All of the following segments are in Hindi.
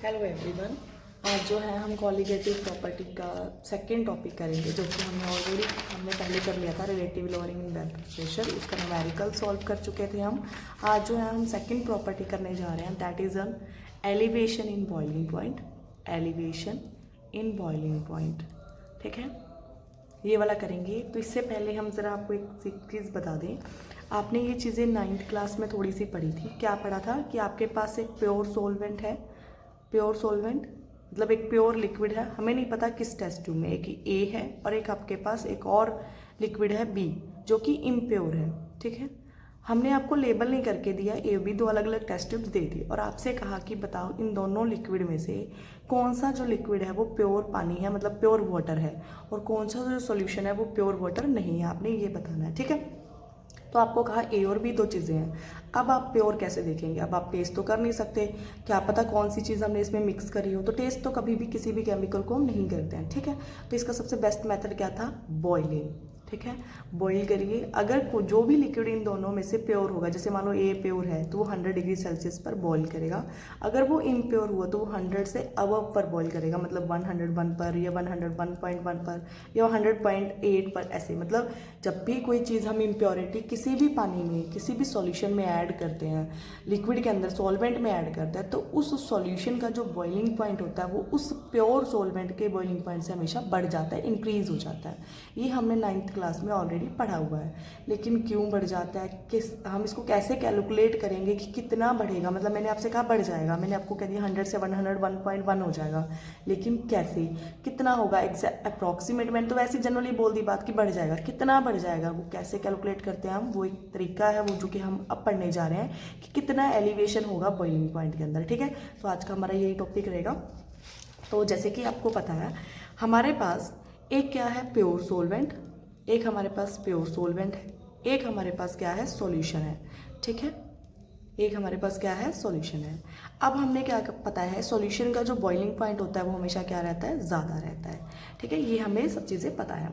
Hello everyone. आज जो है हम कॉलिगेटिव प्रॉपर्टी का सेकंड टॉपिक करेंगे, जो कि हमने पहले कर लिया था, relative lowering in vapour pressure. उसका न्यूमेरिकल सॉल्व कर चुके थे हम। आज जो है हम सेकंड प्रॉपर्टी करने जा रहे हैं, that is an elevation in boiling point. Elevation in boiling point, ठीक है, ये वाला करेंगे। तो इससे पहले हम ज़रा आपको एक चीज़ बता दें। आपने ये चीज़ें 9th क्लास में थोड़ी सी पढ़ी थी। क्या पढ़ा था कि आपके पास एक प्योर सोलवेंट है। प्योर सोलवेंट मतलब एक प्योर लिक्विड है, हमें नहीं पता किस टेस्ट ट्यूब में, एक ए है और एक आपके पास एक और लिक्विड है बी, जो कि इम्प्योर है, ठीक है। हमने आपको लेबल नहीं करके दिया, ए बी दो अलग अलग टेस्ट ट्यूब्स दे दी और आपसे कहा कि बताओ इन दोनों लिक्विड में से कौन सा जो लिक्विड है वो प्योर पानी है, मतलब प्योर वाटर है, और कौन सा जो सॉल्यूशन है वो प्योर वाटर नहीं है। आपने ये बताना है, ठीक है। तो आपको कहा ए और बी दो चीज़ें हैं। अब आप प्योर कैसे देखेंगे? अब आप टेस्ट तो कर नहीं सकते, क्या पता कौन सी चीज़ हमने इसमें मिक्स करी हो। तो टेस्ट तो कभी भी किसी भी केमिकल को हम नहीं करते हैं, ठीक है। तो इसका सबसे बेस्ट मेथड क्या था? बॉइलिंग, ठीक है। बॉईल करिए। अगर जो भी लिक्विड इन दोनों में से प्योर होगा, जैसे मान लो ए प्योर है तो वो 100 डिग्री सेल्सियस पर बॉईल करेगा। अगर वो इम्प्योर हुआ तो वो 100 से अबव पर बॉईल करेगा, मतलब 101 पर या 101.1 पर या 100.8 पर, ऐसे। मतलब जब भी कोई चीज़ हम इम्प्योरिटी किसी भी पानी में, किसी भी सॉल्यूशन में ऐड करते हैं, लिक्विड के अंदर सॉल्वेंट में ऐड करते हैं, तो उस सॉल्यूशन का जो बॉइलिंग पॉइंट होता है वो उस प्योर सॉल्वेंट के बॉइलिंग पॉइंट से हमेशा बढ़ जाता है, इंक्रीज हो जाता है। ये हमने 9th क्लास में ऑलरेडी पढ़ा हुआ है। लेकिन क्यों बढ़ जाता है, किस हम इसको कैसे कैलकुलेट करेंगे कि कितना बढ़ेगा? मतलब मैंने आपसे कहा बढ़ जाएगा, मैंने आपको कह दिया 100 से 101.1 हो जाएगा, लेकिन कैसे, कितना होगा एग्जैक्ट अप्रॉक्सीमेट? मैंने तो वैसे जनरली बोल दी बात कि बढ़ जाएगा, कितना बढ़ जाएगा वो कैसे कैलकुलेट करते हैं हम, वो एक तरीका है वो जो कि हम अब पढ़ने जा रहे हैं कि कितना एलिवेशन होगा बॉइलिंग पॉइंट के अंदर, ठीक है। तो आज का हमारा यही टॉपिक रहेगा। तो जैसे कि आपको पता है, हमारे पास एक क्या है, प्योर सोलवेंट, एक हमारे पास प्योर सोलवेंट है, एक हमारे पास क्या है, सॉल्यूशन है, ठीक है। एक हमारे पास क्या है, सॉल्यूशन है। अब हमने क्या पता है, सॉल्यूशन का जो बॉइलिंग पॉइंट होता है वो हमेशा क्या रहता है, ज़्यादा रहता है, ठीक है। ये हमें सब चीज़ें पता है।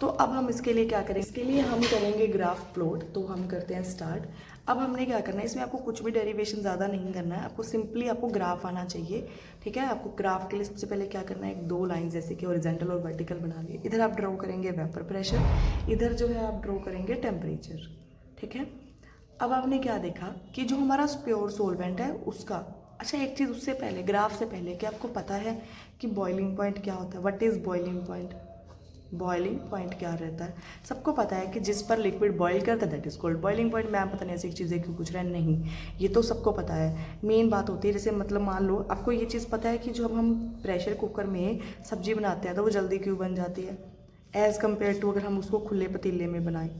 तो अब हम इसके लिए क्या करें, इसके लिए हम करेंगे ग्राफ प्लॉट। तो हम करते हैं स्टार्ट। अब हमने क्या करना है, इसमें आपको कुछ भी डेरिवेशन ज़्यादा नहीं करना है, आपको सिंपली आपको ग्राफ आना चाहिए, ठीक है। आपको ग्राफ के लिए सबसे पहले क्या करना है, एक दो लाइन जैसे कि हॉरिजॉन्टल और वर्टिकल बना लिए। इधर आप ड्रॉ करेंगे वेपर प्रेशर, इधर जो है आप ड्रॉ करेंगे टेम्परेचर, ठीक है। अब आपने क्या देखा कि जो हमारा प्योर सोलवेंट है उसका, अच्छा एक चीज़ उससे पहले, ग्राफ से पहले, क्या आपको पता है कि बॉइलिंग पॉइंट क्या होता है? What is boiling point? Boiling point क्या रहता है? सबको पता है कि जिस पर लिक्विड बॉईल करता है that is called boiling point. Ma'am पता नहीं ऐसी चीज़ें क्यों पूछ रहे हैं, नहीं, ये तो सबको पता है। मेन बात होती है, जैसे मतलब मान लो आपको ये चीज़ पता है कि जब हम प्रेशर कुकर में सब्जी बनाते हैं तो वो जल्दी क्यों बन जाती है एज़ कम्पेयर टू अगर हम उसको खुले पतीले में बनाएं,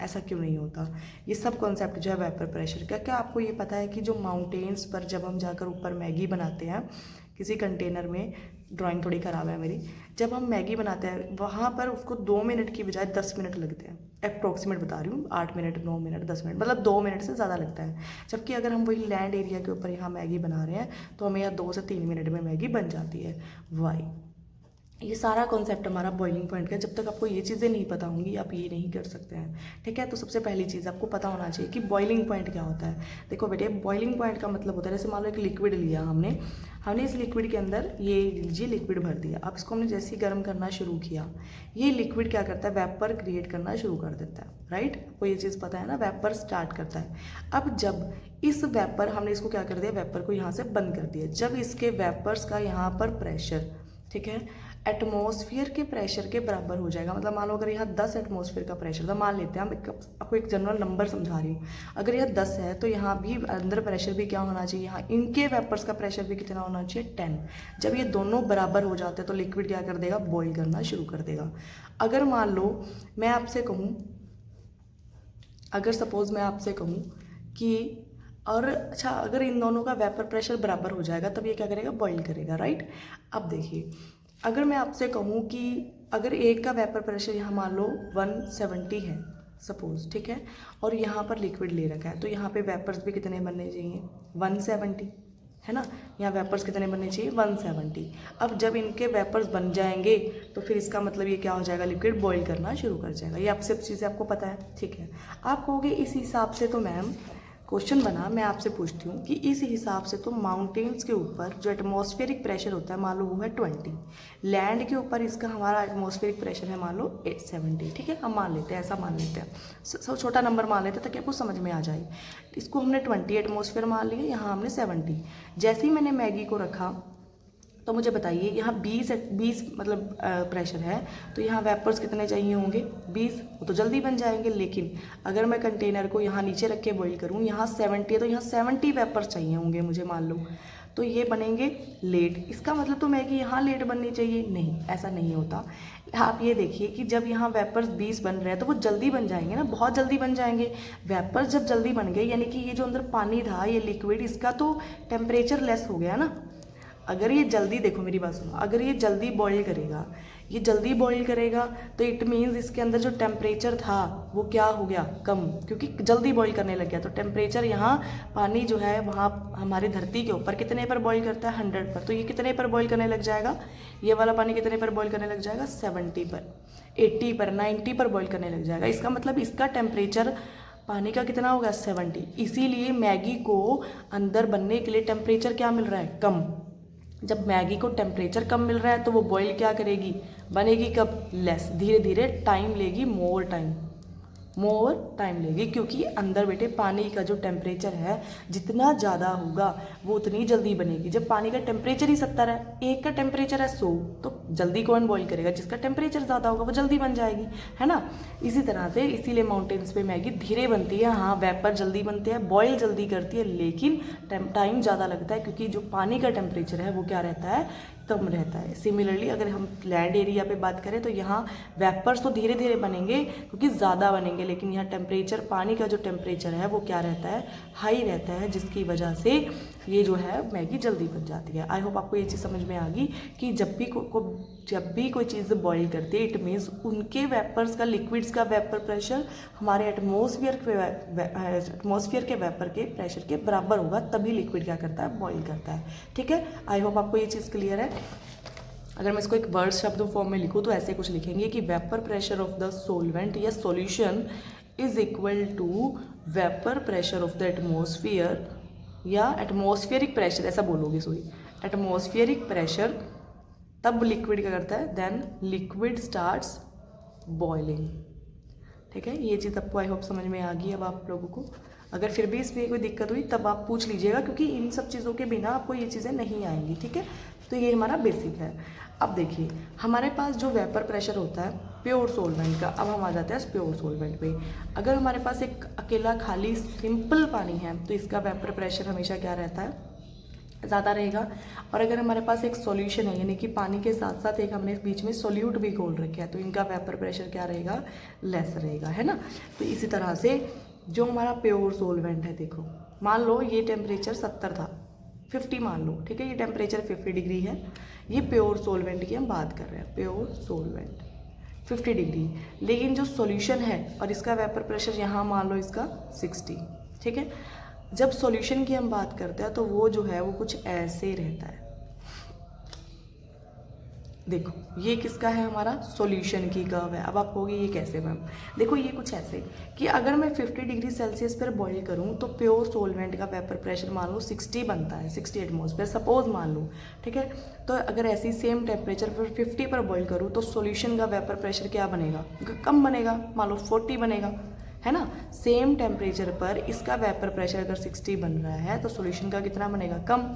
ऐसा क्यों नहीं होता? ये सब कॉन्सेप्ट जो है वेपर प्रेशर का। क्या आपको ये पता है कि जो माउंटेन्स पर जब हम जाकर ऊपर मैगी बनाते हैं किसी कंटेनर में, ड्राइंग थोड़ी ख़राब है मेरी, जब हम मैगी बनाते हैं वहाँ पर उसको 2 मिनट की बजाय 10 मिनट लगते हैं। अप्रॉक्सीमेट बता रही हूँ, 8 मिनट, 9 मिनट, 10 मिनट, मतलब 2 मिनट से ज़्यादा लगता है। जबकि अगर हम वही लैंड एरिया के ऊपर यहाँ मैगी बना रहे हैं तो हमें यहाँ 2 से 3 मिनट में मैगी बन जाती है। वाई? ये सारा कॉन्सेप्ट हमारा बॉइलिंग पॉइंट का। जब तक आपको ये चीज़ें नहीं पता होंगी आप ये नहीं कर सकते हैं, ठीक है। तो सबसे पहली चीज़ आपको पता होना चाहिए कि बॉइलिंग पॉइंट क्या होता है। देखो बेटे, बॉइलिंग पॉइंट का मतलब होता है, जैसे मान लो एक लिक्विड लिया हमने इस लिक्विड के अंदर ये लीजिए लिक्विड भर दिया। अब इसको हमने जैसे ही गर्म करना शुरू किया, ये लिक्विड क्या करता है, वेपर क्रिएट करना शुरू कर देता है, राइट। आपको ये चीज़ पता है ना, वेपर स्टार्ट करता है। अब जब इस वेपर, हमने इसको क्या कर दिया, वेपर को यहाँ से बंद कर दिया, जब इसके वेपर्स का यहाँ पर प्रेशर, ठीक है, एटमॉस्फेयर के प्रेशर के बराबर हो जाएगा। मतलब मान लो अगर यहाँ 10 एटमॉस्फेयर का प्रेशर था, मान लेते हैं, हम आपको एक जनरल नंबर समझा रही हूँ, अगर यह 10 है तो यहाँ भी अंदर प्रेशर भी क्या होना चाहिए, यहाँ इनके वेपर्स का प्रेशर भी कितना होना चाहिए, 10। जब ये दोनों बराबर हो जाते हैं तो लिक्विड क्या कर देगा, बॉईल करना शुरू कर देगा। अगर मान लो मैं आपसे कहूँ, अगर सपोज मैं आपसे कहूँ कि, और अच्छा अगर इन दोनों का वेपर प्रेशर बराबर हो जाएगा तब ये क्या करेगा, बॉईल करेगा, राइट। अब देखिए, अगर मैं आपसे कहूँ कि अगर एक का वेपर प्रेशर यहाँ मान लो 170 है सपोज, ठीक है, और यहाँ पर लिक्विड ले रखा है, तो यहाँ पे वेपर्स भी कितने बनने चाहिए, 170, है ना। यहाँ वेपर्स कितने बनने चाहिए, 170। अब जब इनके वेपर्स बन जाएंगे तो फिर इसका मतलब ये क्या हो जाएगा, लिक्विड बॉईल करना शुरू कर जाएगा। ये आप सब चीज़ें आपको पता है, ठीक है। आप कहोगे इस हिसाब से तो मैम क्वेश्चन बना, मैं आपसे पूछती हूँ कि इस हिसाब से तो माउंटेन्स के ऊपर जो एटमॉस्फेरिक प्रेशर होता है मान लो वो है 20, लैंड के ऊपर इसका हमारा एटमॉस्फेरिक प्रेशर है मान लो 70, ठीक है, हम मान लेते हैं, ऐसा मान लेते हैं, सब छोटा नंबर मान लेते हैं ताकि आपको समझ में आ जाए। इसको हमने 20 एटमॉस्फेयर मान लिया, यहाँ हमने 70। जैसे ही मैंने मैगी को रखा तो मुझे बताइए यहाँ 20 मतलब प्रेशर है, तो यहाँ वेपर्स कितने चाहिए होंगे 20, वो तो जल्दी बन जाएंगे। लेकिन अगर मैं कंटेनर को यहाँ नीचे रख के बॉईल करूँ, यहाँ 70 है तो यहाँ 70 वेपर्स चाहिए होंगे मुझे मान लो, तो ये बनेंगे लेट। इसका मतलब तो मैगी यहाँ लेट बननी चाहिए, नहीं, ऐसा नहीं होता। आप ये देखिए कि जब यहाँ वेपर्स 20 बन रहे हैं तो वो जल्दी बन जाएंगे ना, बहुत जल्दी बन जाएंगे। वेपर्स जब जल्दी बन गए यानी कि ये जो अंदर पानी था, ये लिक्विड, इसका तो टेम्परेचर लेस हो गया ना। अगर ये जल्दी, देखो मेरी बात सुनो, अगर ये जल्दी बॉईल करेगा, ये जल्दी बॉईल करेगा तो इट मीन्स इसके अंदर जो टेम्परेचर था वो क्या हो गया, कम, क्योंकि जल्दी बॉईल करने लग गया। तो टेम्परेचर यहाँ पानी जो है वहाँ हमारी धरती के ऊपर कितने पर बॉईल करता है 100 पर, तो ये कितने पर बॉईल करने लग जाएगा, ये वाला पानी कितने पर बॉईल करने लग जाएगा 70 पर, 80 पर, 90 पर बॉईल करने लग जाएगा। इसका मतलब इसका टेम्परेचर पानी का कितना होगा 70। इसीलिए मैगी को अंदर बनने के लिए टेम्परेचर क्या मिल रहा है, कम। जब मैगी को टेम्परेचर कम मिल रहा है तो वो बॉईल क्या करेगी, बनेगी कब, लेस, धीरे धीरे टाइम लेगी, मोर टाइम लेगी, क्योंकि अंदर बेटे पानी का जो टेम्परेचर है जितना ज़्यादा होगा वो उतनी जल्दी बनेगी। जब पानी का टेम्परेचर ही 70 है, एक का टेम्परेचर है 100, तो जल्दी कौन बॉईल करेगा, जिसका टेम्परेचर ज़्यादा होगा वो जल्दी बन जाएगी, है ना। इसी तरह से इसीलिए माउंटेन्स पे मैगी धीरे बनती है। हाँ, वेपर जल्दी बनते हैं, बॉईल जल्दी करती है, लेकिन टाइम ज़्यादा लगता है, क्योंकि जो पानी का टेम्परेचर है वो क्या रहता है, कम रहता है। सिमिलरली अगर हम लैंड एरिया पे बात करें तो यहाँ वेपर्स तो धीरे धीरे बनेंगे क्योंकि ज़्यादा बनेंगे, लेकिन यहाँ टेम्परेचर, पानी का जो टेम्परेचर है वो क्या रहता है, हाई रहता है, जिसकी वजह से ये जो है मैगी जल्दी बन जाती है। आई होप आपको ये चीज़ समझ में आ गई कि जब भी कोई चीज़ बॉईल करती है, इट मीन्स उनके वेपर्स का, लिक्विड्स का वेपर प्रेशर हमारे एटमॉस्फेयर के वेपर के प्रेशर के बराबर होगा, तभी लिक्विड क्या करता है, बॉईल करता है। ठीक है, आई होप आपको ये चीज़ क्लियर है। अगर मैं इसको एक वर्ड शब्द फॉर्म में लिखूँ तो ऐसे कुछ लिखेंगे कि vapour pressure of the solvent या solution is equal to vapour pressure of the atmosphere, या एटमॉस्फेरिक प्रेशर, ऐसा बोलोगे, सॉरी, एटमॉस्फेरिक प्रेशर, तब लिक्विड क्या करता है, देन लिक्विड स्टार्ट्स बॉइलिंग। ठीक है, ये चीज़ आपको आई होप समझ में आ गई अब आप लोगों को। अगर फिर भी इसमें कोई दिक्कत हुई तब आप पूछ लीजिएगा, क्योंकि इन सब चीज़ों के बिना आपको ये चीज़ें नहीं आएंगी। ठीक है, तो ये हमारा बेसिक है। अब देखिए हमारे पास जो वेपर प्रेशर होता है प्योर सोलवेंट का, अब हम आ जाते हैं प्योर सोलवेंट पे। अगर हमारे पास एक अकेला खाली सिंपल पानी है तो इसका वेपर प्रेशर हमेशा क्या रहता है, ज़्यादा रहेगा। और अगर हमारे पास एक सॉल्यूशन है, यानी कि पानी के साथ साथ एक हमने बीच में सोल्यूट भी घोल रखा है, तो इनका वेपर प्रेशर क्या रहेगा, लेस रहेगा, है ना। तो इसी तरह से जो हमारा प्योर सोलवेंट है, देखो मान लो ये टेम्परेचर 70 था, 50 मान लो, ठीक है, ये टेम्परेचर 50 डिग्री है, ये प्योर सोलवेंट की हम बात कर रहे हैं, प्योर सोलवेंट 50 डिग्री। लेकिन जो सॉल्यूशन है और इसका वेपर प्रेशर यहाँ मान लो इसका 60, ठीक है। जब सॉल्यूशन की हम बात करते हैं तो वो जो है वो कुछ ऐसे रहता है, देखो ये किसका है, हमारा सॉल्यूशन की कर्व है। अब आप कहोगे ये कैसे मैम, देखो ये कुछ ऐसे कि अगर मैं 50 डिग्री सेल्सियस पर बॉईल करूं तो प्योर सोलवेंट का वेपर प्रेशर मान लो 60 बनता है, 60 एटमॉस्फेयर सपोज मान लो, ठीक है। तो अगर ऐसी सेम टेम्परेचर पर 50 पर बॉईल करूँ तो सॉल्यूशन का वेपर प्रेशर क्या बनेगा, कम बनेगा, मान लो 40 बनेगा, है ना। सेम टेम्परेचर पर इसका वेपर प्रेशर अगर 60 बन रहा है तो सॉल्यूशन का कितना बनेगा, कम।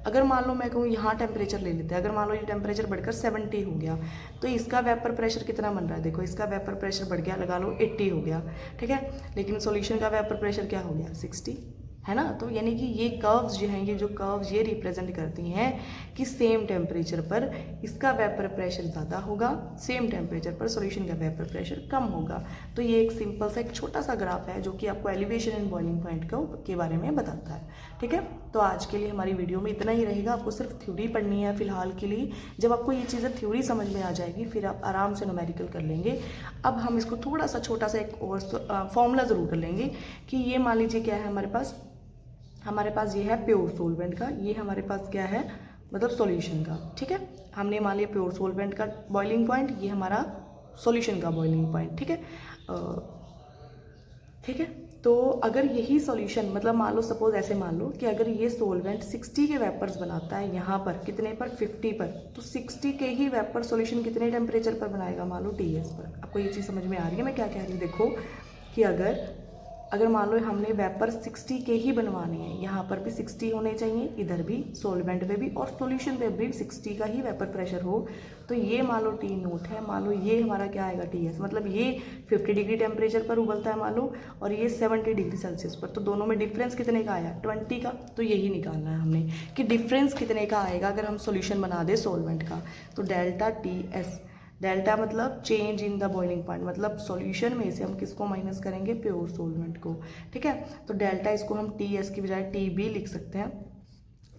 अगर मान लो मैं कहूँ यहाँ टेम्परेचर ले लेते हैं, अगर मान लो ये टेम्परेचर बढ़कर 70 हो गया तो इसका वेपर प्रेशर कितना बन रहा है, देखो इसका वेपर प्रेशर बढ़ गया, लगा लो 80 हो गया, ठीक है। लेकिन सॉल्यूशन का वेपर प्रेशर क्या हो गया, 60, है ना। तो यानी कि ये कर्व्स जो हैं, ये जो कर्व्स ये रिप्रेजेंट करती हैं कि सेम टेम्परेचर पर इसका वेपर प्रेशर ज़्यादा होगा, सेम टेम्परेचर पर सॉल्यूशन का वेपर प्रेशर कम होगा। तो ये एक सिंपल सा एक छोटा सा ग्राफ है जो कि आपको एलिवेशन एंड बॉइलिंग पॉइंट के बारे में बताता है। ठीक है, तो आज के लिए हमारी वीडियो में इतना ही रहेगा। आपको सिर्फ थ्योरी पढ़नी है फिलहाल के लिए। जब आपको ये चीज़ें थ्योरी समझ में आ जाएगी फिर आप आराम से न्यूमेरिकल कर लेंगे। अब हम इसको थोड़ा सा छोटा सा एक और फॉर्मूला ज़रूर कर लेंगे कि ये मान लीजिए क्या है हमारे पास ये है प्योर सोलवेंट का, ये हमारे पास क्या है मतलब सॉल्यूशन का, ठीक है। हमने मान लिया प्योर सोलवेंट का बॉइलिंग पॉइंट, ये हमारा सॉल्यूशन का बॉइलिंग पॉइंट, ठीक है। ठीक है, तो अगर यही सॉल्यूशन मतलब मान लो सपोज ऐसे मान लो कि अगर ये सोलवेंट 60 के वेपर्स बनाता है यहाँ पर कितने पर 50 पर, तो 60 के ही वेपर सॉल्यूशन कितने टेम्परेचर पर बनाएगा, मान लो TS पर। आपको ये चीज़ समझ में आ रही है मैं क्या कह रही हूँ? देखो कि अगर मान लो हमने वेपर 60 के ही बनवाने हैं, यहाँ पर भी 60 होने चाहिए, इधर भी सोलवेंट पे भी और सॉल्यूशन पे भी 60 का ही वेपर प्रेशर हो, तो ये मान लो T नोट है, मान लो ये हमारा क्या आएगा TS, मतलब ये 50 डिग्री टेम्परेचर पर उबलता है मान लो, और ये 70 डिग्री सेल्सियस पर, तो दोनों में डिफरेंस कितने का आया, 20 का। तो यही निकालना है हमने कि डिफरेंस कितने का आएगा अगर हम सोल्यूशन बना दें सोलवेंट का। तो डेल्टा TS, डेल्टा मतलब change in the boiling point, मतलब सॉल्यूशन में से हम किसको माइनस करेंगे, प्योर सोलवेंट को। ठीक है, तो डेल्टा इसको हम TS की बजाय TB लिख सकते हैं।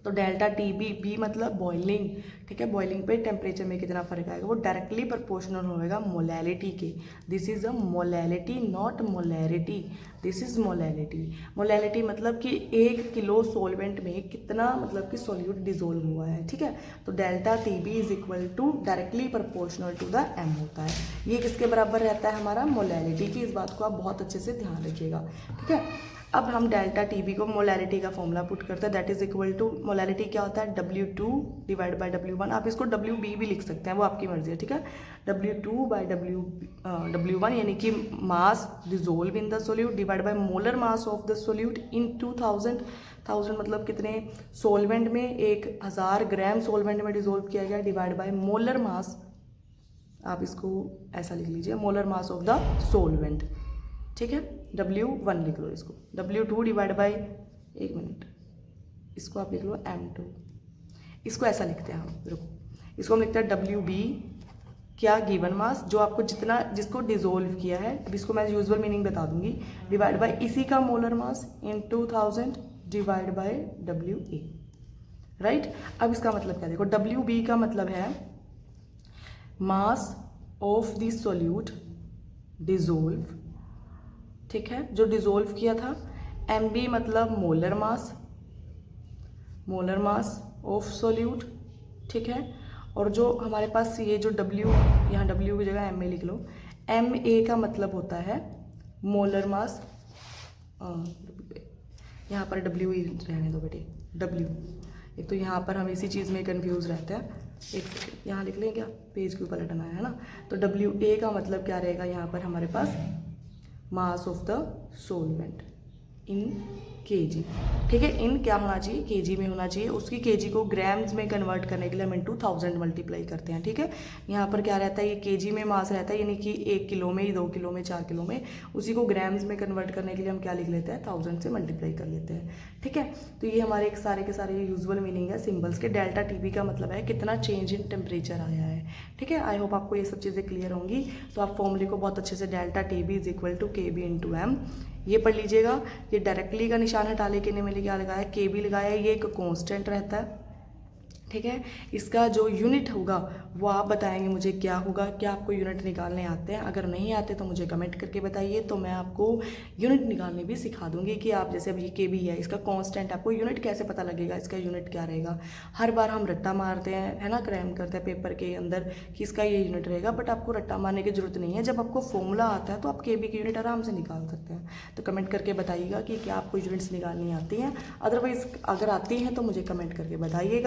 तो डेल्टा TB, बी मतलब बॉइलिंग, ठीक है, बॉइलिंग पे टेम्परेचर में कितना फर्क आएगा वो डायरेक्टली प्रोपोर्शनल होगा मोलैलिटी के। This is a molality not molarity, this is molality. Molality मतलब कि 1 किलो सोलवेंट में कितना मतलब कि सोल्यूट डिजोल्व हुआ है। ठीक है, तो delta TB is equal to directly proportional to the M होता है। ये किसके बराबर रहता है हमारा, मोलैलिटी की। इस बात को आप बहुत अच्छे से ध्यान रखिएगा। ठीक है, अब हम डेल्टा TB को मोलैरिटी का फॉर्मूला पुट करते हैं, that is equal to, molarity क्या होता है, W2 डिवाइड बाई W1। आप इसको WB भी लिख सकते हैं, वो आपकी मर्जी है। ठीक है, W2 बाई W1 यानी कि mass dissolve in the solute divide by molar mass of the solute in 2000। 1000 मतलब कितने सोलवेंट में, 1000 ग्राम सोलवेंट में डिजोल्व किया गया, डिवाइड बाई मोलर मास, आप इसको ऐसा लिख लीजिए, molar mass of the solvent. ठीक है, W1 लिख लो इसको, W2 डिवाइड बाई, एक मिनट, इसको आप लिख लो M2। इसको ऐसा लिखते हैं हम, रुको, इसको हम लिखते हैं WB क्या, गिवन मास, जो आपको जितना जिसको डिजोल्व किया है, अब इसको मैं यूजुअल मीनिंग बता दूंगी, डिवाइड बाई इसी का molar mass in 2000 divide by WA। Right, अब इसका मतलब क्या, देखो WB का मतलब है मास ऑफ द सोल्यूट डिजोल्व, ठीक है, जो डिजोल्व किया था। MB मतलब molar mass, molar mass of solute, ठीक है, और जो हमारे पास ये जो W, यहाँ W की जगह MA लिख लो, MA का मतलब होता है मोलर मास, यहाँ पर W ही रहने दो बेटे, W। एक तो यहाँ पर हम इसी चीज़ में कंफ्यूज रहते हैं, एक सेकेंड यहाँ लिख लें क्या, पेज के ऊपर लटना है ना। तो WA का मतलब क्या रहेगा यहाँ पर हमारे पास, mass of the solvent in kg। ठीक है, इन क्या होना चाहिए, kg में होना चाहिए। उसकी kg को ग्राम्स में कन्वर्ट करने के लिए हम इंटू 1000 मल्टीप्लाई करते हैं। ठीक है, यहाँ पर क्या रहता है, ये kg में मास रहता है, यानी कि 1 किलो में, 2 किलो में, 4 किलो में, उसी को ग्राम्स में कन्वर्ट करने के लिए हम क्या लिख लेते हैं, 1000 से मल्टीप्लाई कर लेते हैं। ठीक है, तो ये हमारे एक सारे के सारे यूजुअल मीनिंग है सिम्बल्स के। डेल्टा TB का मतलब है कितना चेंज इन टेम्परेचर आया है। ठीक है, आई होप आपको ये सब चीज़ें क्लियर होंगी। तो आप फॉर्मूले को बहुत अच्छे से, delta TB is equal to KB into M, ये पढ़ लीजिएगा। ये डायरेक्टली का निशान हटा लेके मैंने क्या लगाया, KB लगाया, ये एक कांस्टेंट रहता है। ठीक है, इसका जो यूनिट होगा वो आप बताएंगे मुझे क्या होगा। क्या आपको यूनिट निकालने आते हैं? अगर नहीं आते तो मुझे कमेंट करके बताइए, तो मैं आपको यूनिट निकालने भी सिखा दूंगी कि आप जैसे अभी KB है, इसका कांस्टेंट, आपको यूनिट कैसे पता लगेगा, इसका यूनिट क्या रहेगा। हर बार हम रट्टा मारते हैं, है ना, क्रैम करते हैं पेपर के अंदर कि इसका ये यूनिट रहेगा, बट आपको रट्टा मारने की जरूरत नहीं है। जब आपको फॉर्मूला आता है तो आप KB की यूनिट आराम से निकाल सकते हैं। तो कमेंट करके बताइएगा कि क्या आपको यूनिट्स निकालनी आती हैं। अदरवाइज अगर आती हैं तो मुझे कमेंट करके बताइएगा।